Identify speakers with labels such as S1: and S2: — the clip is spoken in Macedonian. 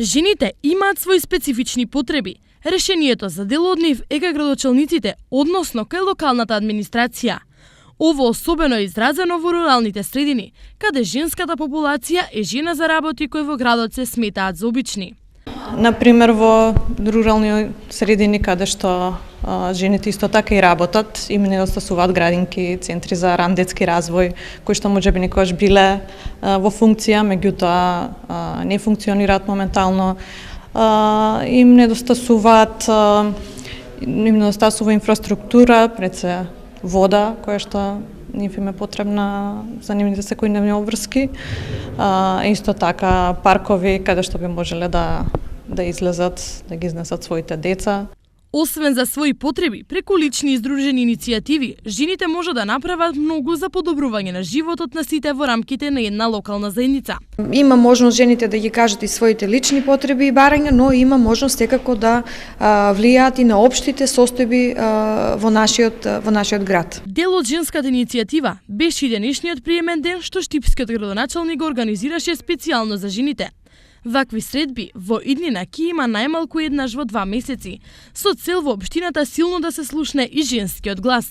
S1: Жените имаат свои специфични потреби. Решението за дел од нив е кај градочелниците, односно кај локалната администрација. Ово особено е изразено во руралните средини, каде женската популација е жена за работи кои во градот се сметаат за обични.
S2: Например, во рурални средини каде што жените исто така и работат, им недостасуваат градинки, центри за ран детски развој, кои што можеби некогаш биле во функција, меѓутоа не функционираат моментално. Им недостасува инфраструктура, пред се вода, која што нив им е потребна за нивните секојдневни обврски. Исто така паркови каде што би можеле да излезат, да ги изнесат своите деца.
S1: Освен за своји потреби, преку лични издружени иницијативи, жените може да направат многу за подобрување на животот на сите во рамките на една локална заедница.
S3: Има можност жените да ги кажат и своите лични потреби и барања, но има можност секако да влијаат и на општите состојби во нашиот град.
S1: Дел од женската иницијатива беше и денешниот приемен ден што штипскиот градоначалник го организираше специјално за жените. Вакви средби во иднина ќе има најмалку еднаш во 2 месеци, со цел во општината силно да се слушне и женскиот глас.